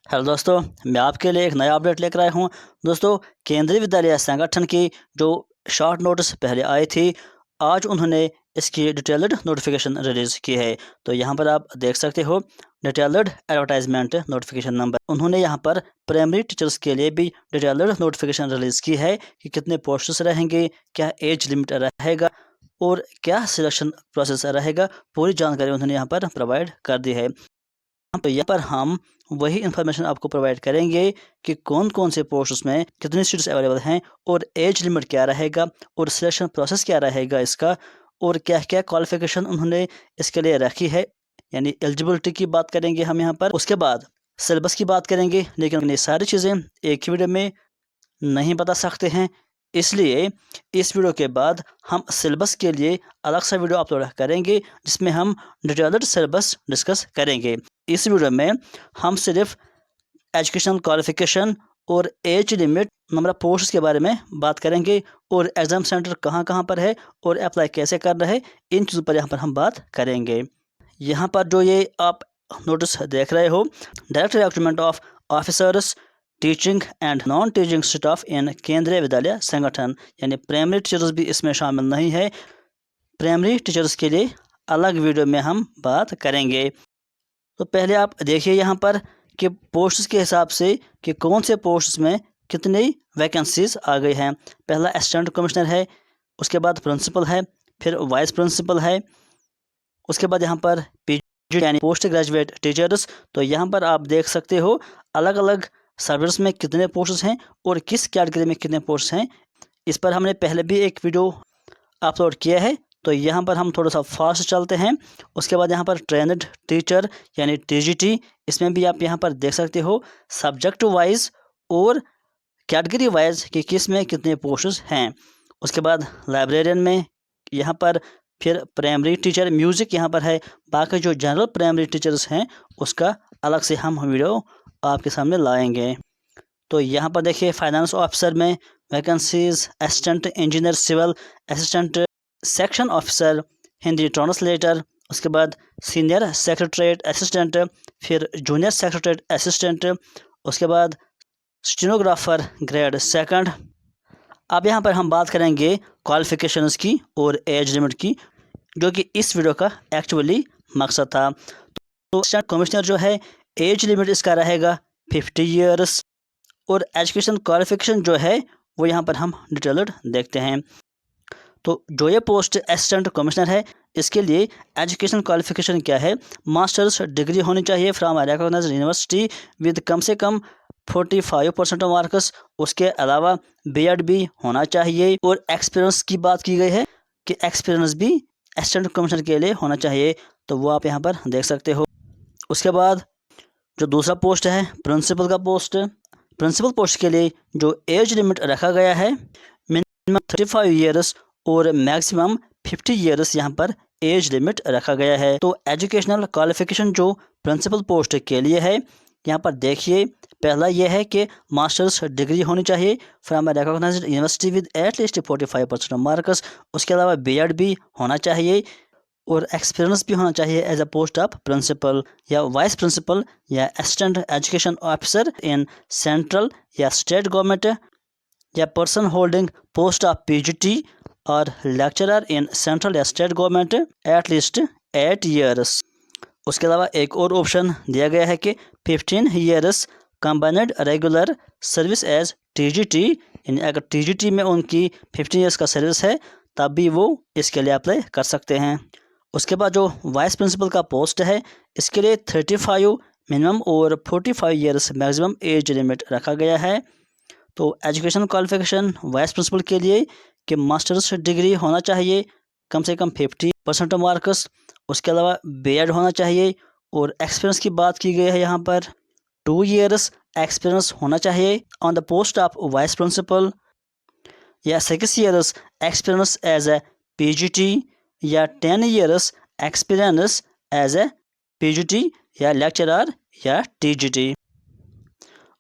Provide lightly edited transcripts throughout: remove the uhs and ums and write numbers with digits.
Hello दोस्तों, मैं आपके लिए एक नया अपडेट लेकर आया हूँ। दोस्तों, केंद्रीय विद्यालय संगठन की जो शॉर्ट नोटिस पहले आई थी, आज उन्होंने इसकी डिटेल्ड नोटिफिकेशन रिलीज़ की है। तो यहाँ पर आप देख सकते हो डिटेल्ड एडवर्टाइजमेंट नोटिफिकेशन नंबर। उन्होंने यहाँ पर प्राइमरी टीचर्स के लिए भी डिटेल्ड नोटिफिकेशन रिलीज़ की है कि कितने पोस्ट्स रहेंगे, क्या एज लिमिट रहेगा और क्या सिलेक्शन प्रोसेस रहेगा। पूरी जानकारी उन्होंने यहाँ पर प्रोवाइड कर दी है। तो यहाँ पर हम वही इन्फॉर्मेशन आपको प्रोवाइड करेंगे कि कौन कौन से पोस्ट्स में कितनी सीट्स अवेलेबल हैं और एज लिमिट क्या रहेगा और सिलेक्शन प्रोसेस क्या रहेगा इसका, और क्या क्या क्वालिफिकेशन उन्होंने इसके लिए रखी है, यानी एलिजिबिलिटी की बात करेंगे हम यहाँ पर। उसके बाद सिलेबस की बात करेंगे, लेकिन ये सारी चीज़ें एक ही वीडियो में नहीं बता सकते हैं, इसलिए इस वीडियो के बाद हम सिलेबस के लिए अलग सा वीडियो अपलोड करेंगे जिसमें हम डिटेल्ड सिलेबस डिस्कस करेंगे। इस वीडियो में हम सिर्फ एजुकेशनल क्वालिफिकेशन और age limit, number of posts के बारे में बात करेंगे और एग्ज़ाम सेंटर कहाँ कहाँ पर है और अप्लाई कैसे करना है, इन चीज़ों पर यहाँ पर हम बात करेंगे। यहाँ पर जो ये आप नोटिस देख रहे हो, direct recruitment of officers teaching and non teaching staff in Kendriya Vidyalaya संगठन, यानी प्राइमरी टीचर्स भी इसमें शामिल नहीं है। प्राइमरी टीचर्स के लिए अलग वीडियो में हम बात करेंगे। तो पहले आप देखिए यहाँ पर कि पोस्ट्स के हिसाब से कि कौन से पोस्ट्स में कितनी वैकेंसीज आ गई हैं। पहला असिस्टेंट कमिश्नर है, उसके बाद प्रिंसिपल है, फिर वाइस प्रिंसिपल है, उसके बाद यहाँ पर पीजी यानी पोस्ट ग्रेजुएट टीचर्स। तो यहाँ पर आप देख सकते हो अलग अलग सर्विस में कितने पोस्ट्स हैं और किस कैटेगरी में कितने पोस्ट हैं। इस पर हमने पहले भी एक वीडियो अपलोड किया है, तो यहाँ पर हम थोड़ा सा फास्ट चलते हैं। उसके बाद यहाँ पर ट्रेंड टीचर यानी टीजीटी, इसमें भी आप यहाँ पर देख सकते हो सब्जेक्ट वाइज और कैटेगरी वाइज कि किस में कितने पोस्ट्स हैं। उसके बाद लाइब्रेरियन में यहाँ पर फिर प्राइमरी टीचर म्यूज़िक यहाँ पर है। बाकी जो जनरल प्राइमरी टीचर्स हैं उसका अलग से हम वीडियो आपके सामने लाएंगे। तो यहाँ पर देखिए फाइनेंस ऑफिसर में vacancies, assistant engineer civil, assistant section officer, Hindi translator, उसके बाद सीनियर सेक्रेटरीट असिस्टेंट, फिर जूनियर सेक्रेटरीट असिस्टेंट, उसके बाद स्टेनोग्राफर ग्रेड सेकंड। अब यहाँ पर हम बात करेंगे क्वालिफिकेशंस की और एज लिमिट की, जो कि इस वीडियो का एक्चुअली मकसद था। तो असिस्टेंट कमिश्नर जो है, एज लिमिट इसका रहेगा 50 ईयर्स और एजुकेशन क्वालिफिकेशन जो है वो यहाँ पर हम डिटेल्ड देखते हैं। तो जो ये पोस्ट असिस्टेंट कमिश्नर है, इसके लिए एजुकेशन क्वालिफिकेशन क्या है, मास्टर्स डिग्री होनी चाहिए फ्रॉम रिकॉग्नाइज्ड यूनिवर्सिटी विद कम से कम 45% मार्क्स। उसके अलावा बीएड भी होना चाहिए और एक्सपीरियंस की बात की गई है कि एक्सपीरियंस भी असिस्टेंट कमिश्नर के लिए होना चाहिए, तो वो आप यहाँ पर देख सकते हो। उसके बाद जो दूसरा पोस्ट है प्रिंसिपल का पोस्ट, प्रिंसिपल पोस्ट के लिए जो एज लिमिट रखा गया है मिनिमम 35 ईयर्स और मैक्सिमम 50 ईयर्स यहाँ पर एज लिमिट रखा गया है। तो एजुकेशनल क्वालिफिकेशन जो प्रिंसिपल पोस्ट के लिए है, यहाँ पर देखिए पहला यह है कि मास्टर्स डिग्री होनी चाहिए from recognised university with at least 45% marks. उसके अलावा बीएड भी होना चाहिए और एक्सपीरियंस भी होना चाहिए as a post of principal या वाइस प्रिंसिपल या assistant education officer in central या स्टेट गवर्नमेंट, या person holding post of PGT और लेक्चरर इन सेंट्रल या स्टेट गवर्नमेंट एटलीस्ट 8 ईयर्स। उसके अलावा एक और ऑप्शन दिया गया है कि 15 years combined regular service as TGT, यानी अगर टीजीटी में उनकी 15 ईयर्स का सर्विस है तब भी वो इसके लिए अप्लाई कर सकते हैं। उसके बाद जो वाइस प्रिंसिपल का पोस्ट है, इसके लिए 35 मिनिमम और 45 ईयर्स मैक्सिमम एज लिमिट रखा गया है। तो एजुकेशन क्वालिफिकेशन वाइस प्रिंसिपल के लिए कि मास्टर्स डिग्री होना चाहिए कम से कम 50% मार्क्स। उसके अलावा बीएड होना चाहिए और एक्सपीरियंस की बात की गई है यहाँ पर 2 ईयर्स एक्सपीरियंस होना चाहिए on the post of vice principal, या 6 years experience as a PGT, या 10 years experience as a PGT या लेक्चरर या टीजीटी।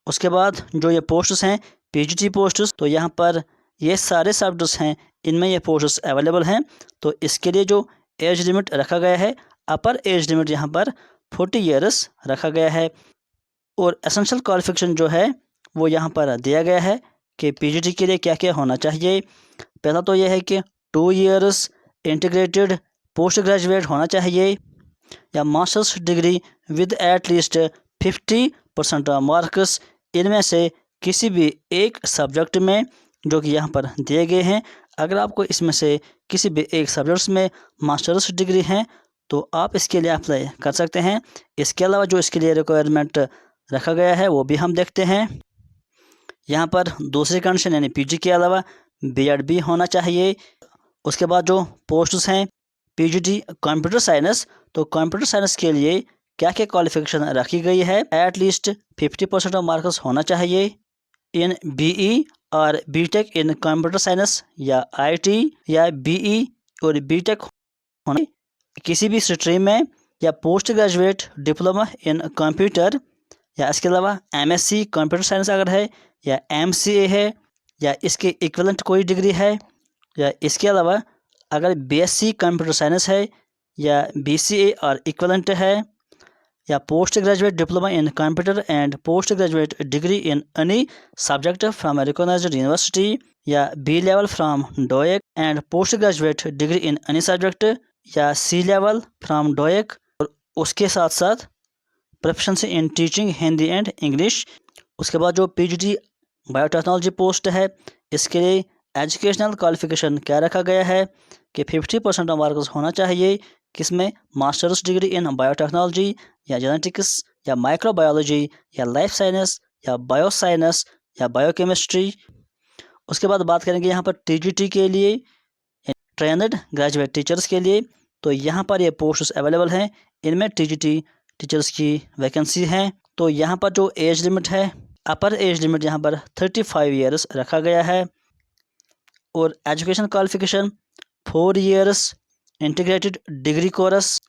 उसके बाद जो ये पोस्ट्स हैं पीजीटी पोस्ट्स, तो यहाँ पर ये सारे सब्जेक्ट्स हैं, इनमें ये पोस्ट्स अवेलेबल हैं। तो इसके लिए जो एज लिमिट रखा गया है, अपर एज लिमिट यहाँ पर 40 ईयर्स रखा गया है। और एसेंशियल क्वालिफिकेशन जो है वो यहाँ पर दिया गया है कि पीजीटी के लिए क्या क्या होना चाहिए। पहला तो यह है कि 2 इयर्स इंटीग्रेटेड पोस्ट ग्रेजुएट होना चाहिए या masters degree with at least 50% marks इनमें से किसी भी एक सब्जेक्ट में जो कि यहाँ पर दिए गए हैं। अगर आपको इसमें से किसी भी एक सब्जेक्ट्स में मास्टर्स डिग्री है तो आप इसके लिए अप्लाई कर सकते हैं। इसके अलावा जो इसके लिए रिक्वायरमेंट रखा गया है वो भी हम देखते हैं। यहाँ पर दूसरी कंडीशन यानी पीजी के अलावा बीएड भी होना चाहिए। उसके बाद जो पोस्ट्स हैं पीजीटी कंप्यूटर साइंस, तो कंप्यूटर साइंस के लिए क्या क्या क्वालिफिकेशन रखी गई है। एट लीस्ट 50% मार्क्स होना चाहिए इन बीई और बीटेक इन कंप्यूटर साइंस या आईटी या बीई और बीटेक होने किसी भी स्ट्रीम में या post graduate diploma in computer या इसके अलावा एमएससी कंप्यूटर साइंस अगर है या एमसीए है या इसके इक्विवेलेंट कोई डिग्री है या इसके अलावा अगर बीएससी कंप्यूटर साइंस है या बीसीए और इक्विवेलेंट है या post graduate diploma in computer and post graduate degree in any subject from recognised university या B level from DOEACC and post graduate degree in any subject या C level from DOEACC और उसके साथ साथ proficiency in teaching Hindi and English. उसके बाद जो PGT biotechnology post है इसके लिए एजुकेशनल क्वालिफिकेशन क्या रखा गया है कि 50% मार्क्स होना चाहिए किसमें मास्टर्स डिग्री इन बायोटेक्नोलॉजी या जेनेटिक्स या माइक्रोबायोलॉजी या लाइफ साइंस या बायोसाइंस या बायोकेमिस्ट्री। उसके बाद बात करेंगे यहाँ पर टीजीटी के लिए ट्रेंड ग्रेजुएट टीचर्स के लिए, तो यहाँ पर ये पोस्ट्स अवेलेबल हैं। इनमें टीजीटी टीचर्स की वैकेंसी है। तो यहाँ पर जो एज लिमिट है अपर एज लिमिट यहाँ पर 35 ईयर्स रखा गया है और education qualification 4 years integrated degree course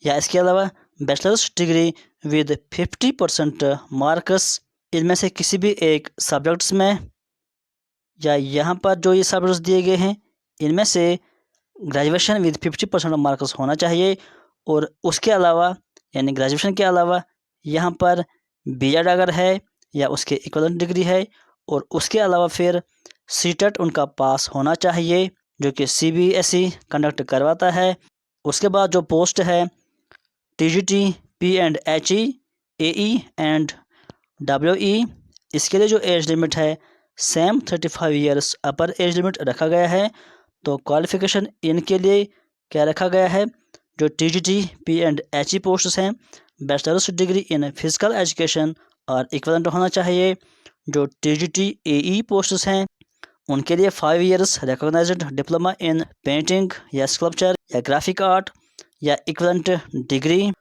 या इसके अलावा बैचलर्स डिग्री विद 50% मार्क्स इनमें से किसी भी एक सब्जेक्ट्स में या यहाँ पर जो ये सब्जेक्ट्स दिए गए हैं इनमें से ग्रेजुएशन विद 50% मार्क्स होना चाहिए। और उसके अलावा यानी ग्रेजुएशन के अलावा यहाँ पर बीएड अगर है या उसके इक्विवेलेंट डिग्री है और उसके अलावा फिर सीटेट उनका पास होना चाहिए जो कि सीबीएसई कंडक्ट करवाता है। उसके बाद जो पोस्ट है टीजीटी पी&एचई एई एंड डब्ल्यूई इसके लिए जो एज लिमिट है सेम 35 ईयर्स अपर एज लिमिट रखा गया है। तो क्वालिफिकेशन इनके लिए क्या रखा गया है, जो टीजीटी पी&एचई पोस्ट्स हैं bachelors degree in physical education और इक्विवेलेंट होना चाहिए। जो टीजीटी एई पोस्ट्स हैं उनके लिए 5 years recognized diploma in painting या स्कल्पचर या ग्राफिक आर्ट या इक्विवेलेंट डिग्री।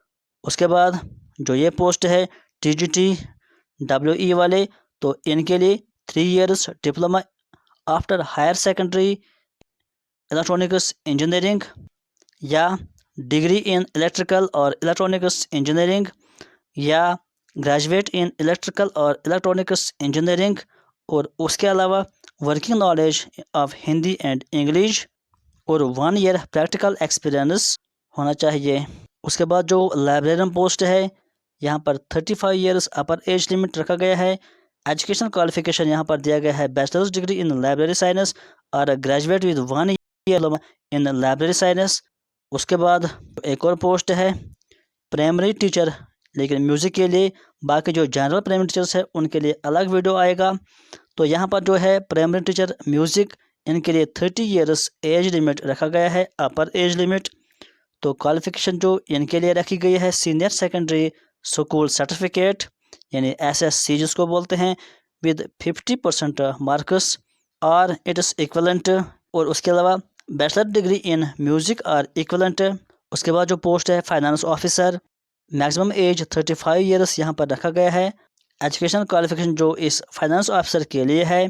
उसके बाद जो ये पोस्ट है टीजीटी डब्ल्यूई वाले, तो इनके लिए 3 years diploma after higher secondary electronics engineering या डिग्री इन इलेक्ट्रिकल और इलेक्ट्रॉनिक्स इंजीनियरिंग या ग्रेजुएट इन इलेक्ट्रिकल और इलेक्ट्रॉनिक्स इंजीनियरिंग। और उसके अलावा working knowledge of Hindi and English और 1 ईयर प्रैक्टिकल एक्सपीरियंस होना चाहिए। उसके बाद जो लाइब्रेरियन पोस्ट है यहाँ पर 35 इयर्स अपर एज लिमिट रखा गया है। एजुकेशन क्वालिफिकेशन यहाँ पर दिया गया है bachelors degree in library science और graduate with 1 year in library science. उसके बाद एक और पोस्ट है प्राइमरी टीचर, लेकिन म्यूज़िक के लिए। बाकी जो जनरल प्राइमरी टीचर्स है उनके लिए अलग वीडियो आएगा। तो यहाँ पर जो है प्राइमरी टीचर म्यूज़िक इनके लिए 30 इयर्स एज लिमिट रखा गया है अपर एज लिमिट। तो क्वालिफिकेशन जो इनके लिए रखी गई है सीनियर सेकेंडरी स्कूल सर्टिफिकेट यानी एसएससी जिसको बोलते हैं विद 50% मार्क्स और इट्स इक्विवेलेंट। और उसके अलावा बैचलर डिग्री इन म्यूज़िक और इक्विवेलेंट। उसके बाद जो पोस्ट है finance officer, maximum age 35 years यहाँ पर रखा गया है। एजुकेशन क्वालिफिकेशन जो इस फाइनेंस ऑफिसर के लिए है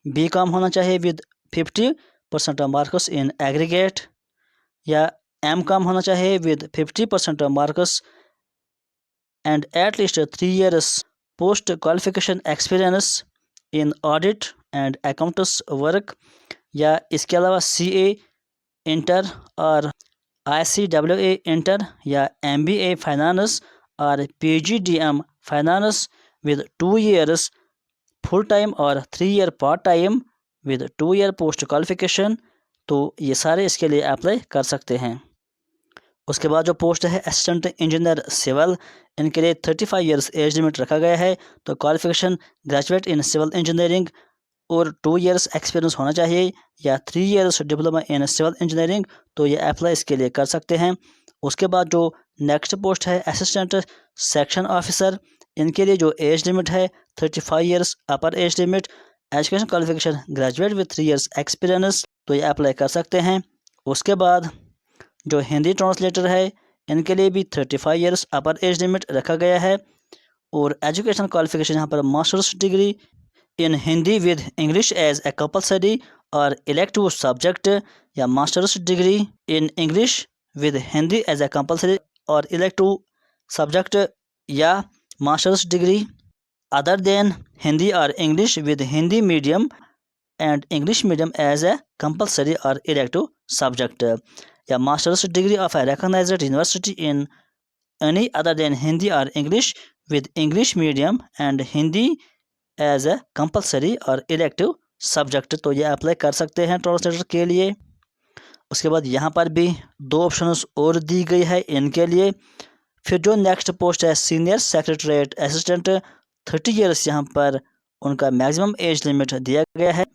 बीकॉम होना चाहिए विद 50% मार्क्स इन एग्रीगेट या एमकॉम होना चाहिए with 50% marks and at least 3 years post qualification experience in audit and accounts work या इसके अलावा सीए इंटर और ICAA इंटर या MBA फाइनेंस और PGDM finance with 2 years full time और 3 year part time with 2 year post qualification, तो ये सारे इसके लिए अप्लाई कर सकते हैं। उसके बाद जो पोस्ट है असिस्टेंट इंजीनियर सिविल, इनके लिए 35 years एज लिमिट रखा गया है। तो qualification graduate in civil engineering और 2 years एक्सपीरियंस होना चाहिए या 3 years diploma in civil engineering, तो ये अप्लाई इसके लिए कर सकते हैं। उसके बाद जो नेक्स्ट पोस्ट है असिस्टेंट सेक्शन ऑफिसर, इनके लिए जो एज लिमिट है 35 years upper age limit, education qualification graduate with 3 years experience, तो ये अप्लाई कर सकते हैं। उसके बाद जो हिंदी ट्रांसलेटर है, इनके लिए भी 35 years अपर एज लिमिट रखा गया है और एजुकेशन क्वालिफिकेशन यहाँ पर masters degree in Hindi with English as a compulsory और इलेक्टिव सब्जेक्ट, या masters degree in English with Hindi as a compulsory और इलेक्टिव सब्जेक्ट, या masters degree other than Hindi और English with Hindi medium and English medium as a compulsory और elective subject, या masters degree of a recognised university in any other than Hindi और English with English medium and Hindi as a compulsory और elective subject, तो ये apply कर सकते हैं translator के लिए। उसके बाद यहाँ पर भी 2 ऑप्शंस और दी गई है इनके लिए। फिर जो नेक्स्ट पोस्ट है सीनियर सेक्रेटरीट असिस्टेंट, 30 years यहाँ पर उनका मैक्सिमम एज लिमिट दिया गया है।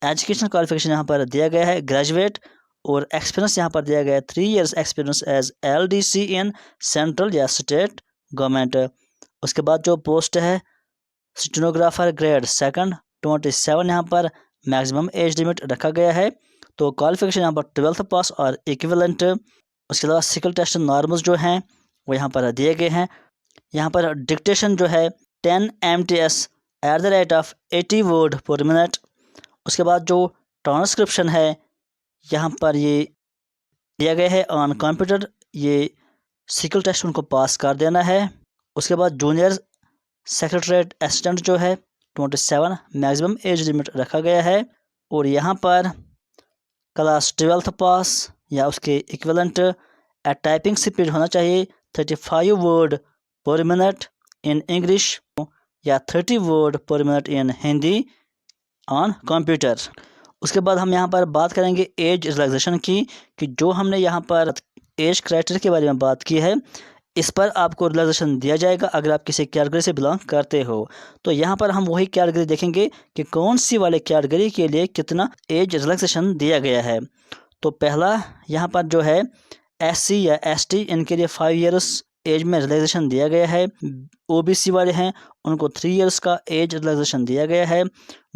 एजुकेशन क्वालिफिकेशन यहाँ पर दिया गया है ग्रेजुएट और एक्सपीरियंस यहाँ पर दिया गया है 3 years एक्सपीरियंस एज LDC इन सेंट्रल या स्टेट गवर्नमेंट। उसके बाद जो पोस्ट है स्टेनोग्राफर ग्रेड सेकंड, 27 यहाँ पर मैक्सिमम एज लिमिट रखा गया है। तो क्वालिफिकेशन यहाँ पर 12th पास और इक्विवेलेंट। उसके अलावा स्किल टेस्ट नॉर्म्स जो हैं वो यहाँ पर दिए गए हैं। यहाँ पर डिक्टेशन जो है 10 MTS @ 80 वर्ड पर मिनट। उसके बाद जो ट्रांसक्रिप्शन है यहाँ पर ये दिया गया है ऑन कंप्यूटर, ये स्किल टेस्ट उनको पास कर देना है। उसके बाद जूनियर सेक्रेटरीट असिस्टेंट जो है 27 मैक्सिमम एज लिमिट रखा गया है और यहाँ पर क्लास 12th पास या उसके इक्विवेलेंट टाइपिंग स्पीड होना चाहिए 35 वर्ड पर मिनट इन इंग्लिश या 30 वर्ड पर minute in Hindi on computer. उसके बाद हम यहाँ पर बात करेंगे एज रिलैक्सेशन की, कि जो हमने यहाँ पर एज क्राइटेरिया के बारे में बात की है, इस पर आपको रिलैक्सेशन दिया जाएगा अगर आप किसी कैटेगरी से बिलोंग करते हो। तो यहाँ पर हम वही कैटेगरी देखेंगे कि कौन सी वाले कैटेगरी के लिए कितना एज रिलैक्सेशन दिया गया है। तो पहला यहाँ पर जो है SC या ST, इनके लिए 5 years एज में रिलैक्सेशन दिया गया है। OBC वाले हैं उनको 3 years का एज रिलैक्सेशन दिया गया है।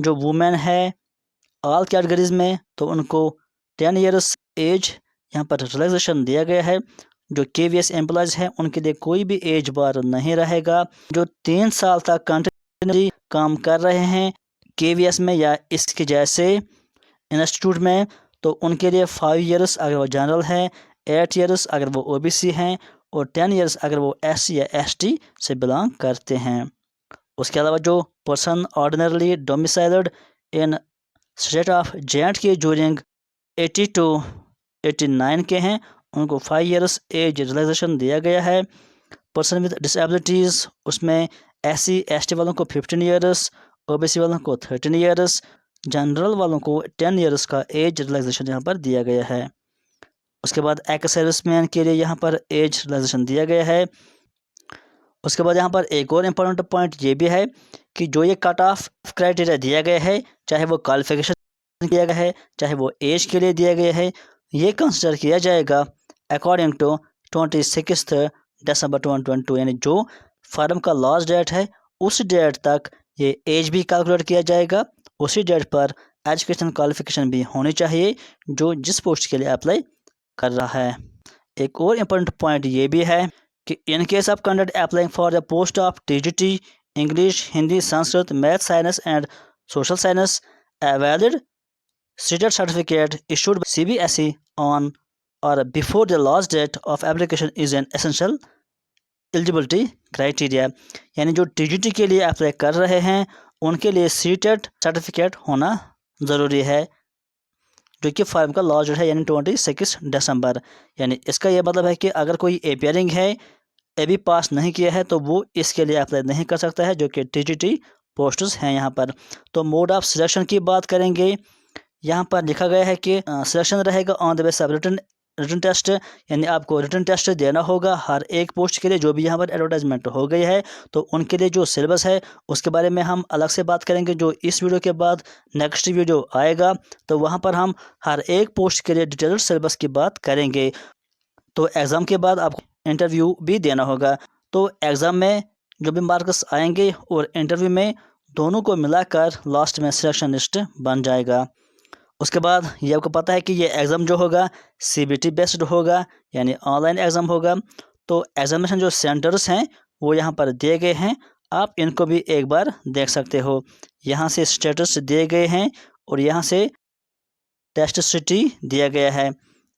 जो वुमेन है ऑल कैटेगरीज में तो उनको 10 years एज यहाँ पर रिलैक्सेशन दिया गया है। जो KVS एम्प्लॉयज़ हैं उनके लिए कोई भी एज बार नहीं रहेगा। जो 3 साल तक कंटिन्यूसली काम कर रहे हैं KVS में या इसके जैसे इंस्टीट्यूट में, तो उनके लिए 5 years अगर वो जनरल हैं, 8 years अगर वो OBC हैं और 10 years अगर वो SC या ST से बिलोंग करते हैं। उसके अलावा जो person ordinarily domiciled in state of J&K during 80 to 89 के हैं, उनको 5 years एज रिलैक्सेशन दिया गया है। पर्सन विद डिसेबिलिटीज़, उसमें SC ST वालों को 15 years, OBC वालों को 13 years, जनरल वालों को 10 years का एज रिलैक्सेशन यहाँ पर दिया गया है। उसके बाद एक्स सर्विसमैन के लिए यहाँ पर एज रिलैक्सेशन दिया गया है। उसके बाद यहाँ पर एक और इम्पोर्टेंट पॉइंट ये भी है कि जो ये कट ऑफ क्राइटेरिया दिया गया है, चाहे वो क्वालिफिकेशन दिया गया है चाहे वो एज के लिए दिया गया है, ये कंसिडर किया जाएगा अकॉर्डिंग टू 26 दिसंबर 2022, यानी जो फर्म का लास्ट डेट है उस डेट तक ये एज भी कैलकुलेट किया जाएगा। उसी डेट पर एजुकेशन क्वालिफिकेशन भी होनी चाहिए जो जिस पोस्ट के लिए अप्लाई कर रहा है। एक और इम्पोर्टेंट पॉइंट ये भी है कि in case of candidate applying for the post of TGT English, Hindi, Sanskrit, math, science and social science, a valid stated certificate issued by CBSE on or before the last date of application is an essential eligibility criteria। यानी जो TGT के लिए apply कर रहे हैं उनके लिए CTET certificate होना ज़रूरी है, जो कि फॉर्म का लास्ट डेट है यानी 26 दिसंबर। यानी इसका यह मतलब है कि अगर कोई अपियरिंग है अभी पास नहीं किया है तो वो इसके लिए अप्लाई नहीं कर सकता है, जो कि टीजीटी पोस्ट्स हैं यहाँ पर। तो मोड ऑफ सिलेक्शन की बात करेंगे, यहाँ पर लिखा गया है कि सिलेक्शन रहेगा on the base of written test, यानी आपको रिटन टेस्ट देना होगा हर एक पोस्ट के लिए। जो भी यहाँ पर एडवर्टाइजमेंट हो गई है तो उनके लिए जो सिलेबस है उसके बारे में हम अलग से बात करेंगे, जो इस वीडियो के बाद नेक्स्ट वीडियो आएगा तो वहाँ पर हम हर एक पोस्ट के लिए डिटेल्ड सिलेबस की बात करेंगे। तो एग्ज़ाम के बाद आपको इंटरव्यू भी देना होगा। तो एग्ज़ाम में जो भी मार्क्स आएंगे और इंटरव्यू में दोनों को मिलाकर लास्ट में सिलेक्शन लिस्ट बन जाएगा। उसके बाद ये आपको पता है कि ये एग्ज़ाम जो होगा सीबीटी बेस्ड होगा, यानी ऑनलाइन एग्ज़ाम होगा। तो एग्जामिनेशन जो सेंटर्स हैं वो यहाँ पर दिए गए हैं, आप इनको भी एक बार देख सकते हो। यहाँ से स्टेटस दिए गए हैं और यहाँ से टेस्ट सिटी दिया गया है,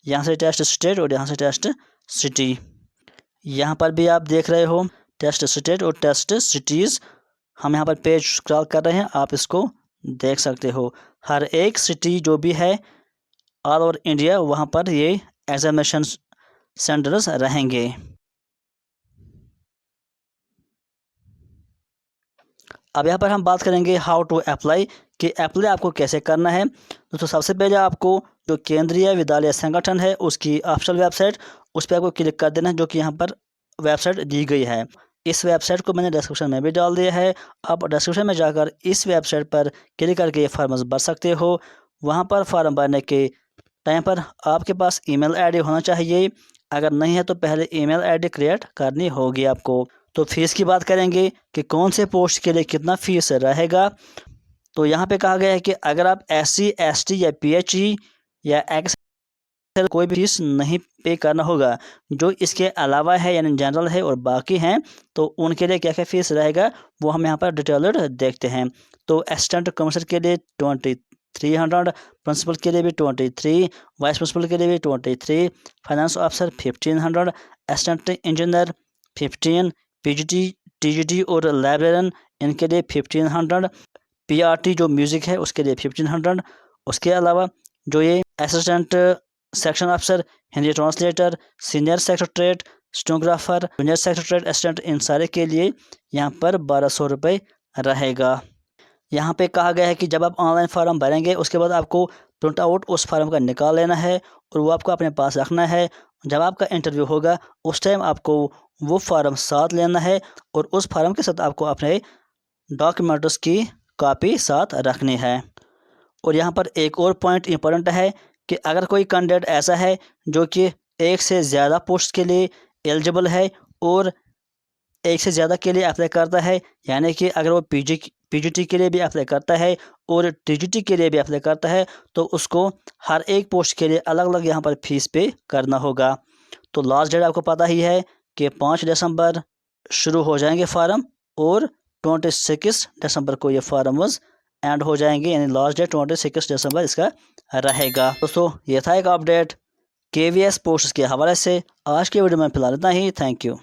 यहाँ से टेस्ट स्टेट और यहाँ से टेस्ट सिटी। यहाँ पर भी आप देख रहे हो टेस्ट स्टेट और टेस्ट सिटीज़। हम यहाँ पर पेज स्क्रॉल कर रहे हैं, आप इसको देख सकते हो। हर एक सिटी जो भी है ऑल ओवर इंडिया वहाँ पर ये एग्जामिनेशन सेंटर्स रहेंगे। अब यहाँ पर हम बात करेंगे हाउ टू अप्लाई, कि अप्लाई आपको कैसे करना है। तो सबसे पहले आपको जो केंद्रीय विद्यालय संगठन है उसकी ऑफिशियल वेबसाइट, उस पर आपको क्लिक कर देना है, जो कि यहाँ पर वेबसाइट दी गई है। इस वेबसाइट को मैंने डिस्क्रिप्शन में भी डाल दिया है, आप डिस्क्रिप्शन में जाकर इस वेबसाइट पर क्लिक करके ये फॉर्म भर सकते हो। वहाँ पर फॉर्म भरने के टाइम पर आपके पास ईमेल आईडी होना चाहिए, अगर नहीं है तो पहले ईमेल आईडी क्रिएट करनी होगी आपको। तो फीस की बात करेंगे कि कौन से पोस्ट के लिए कितना फ़ीस रहेगा। तो यहाँ पे कहा गया है कि अगर आप SC ST या PHE या एक्स कोई भी फीस नहीं पे करना होगा। जो इसके अलावा है यानी जनरल है और बाकी हैं तो उनके लिए क्या क्या फ़ीस रहेगा वो हम यहाँ पर डिटेल्ड देखते हैं। तो असिस्टेंट कमिश्नर के लिए 2300, प्रिंसिपल के लिए भी 23, वाइस प्रिंसिपल के लिए भी 23, finance officer 1500, assistant engineer 15, PGT TGT और लाइब्रेरियन इनके लिए 1500, PRT जो म्यूज़िक है उसके लिए 1500। उसके अलावा जो ये असिस्टेंट सेक्शन अफसर, Hindi translator, senior secretariat, stenographer, junior secretariat assistant, इन सारे के लिए यहाँ पर 1200 रुपये रहेगा। यहाँ पे कहा गया है कि जब आप ऑनलाइन फॉर्म भरेंगे उसके बाद आपको प्रिंट आउट उस फार्म का निकाल लेना है और वो आपको अपने पास रखना है। जब आपका इंटरव्यू होगा उस टाइम आपको वो फार्म साथ लेना है और उस फार्म के साथ आपको अपने डॉक्यूमेंट्स की कॉपी साथ रखनी है। और यहाँ पर एक और पॉइंट इंपॉर्टेंट है कि अगर कोई कैंडिडेट ऐसा है जो कि एक से ज़्यादा पोस्ट के लिए एलिजिबल है और एक से ज़्यादा के लिए अप्लाई करता है, यानी कि अगर वो PGT के लिए भी अप्लाई करता है और TGT के लिए भी अप्लाई करता है तो उसको हर एक पोस्ट के लिए अलग अलग यहाँ पर फीस पे करना होगा। तो लास्ट डेट आपको पता ही है कि 5 दिसंबर शुरू हो जाएंगे फार्म और 26 दिसंबर को ये फार्मस एंड हो जाएंगे, यानी लास्ट डेट 26 दिसंबर इसका रहेगा। दोस्तों ये था एक अपडेट KVS पोस्ट के हवाले से। आज के वीडियो में फिलहाल इतना ही। Thank you.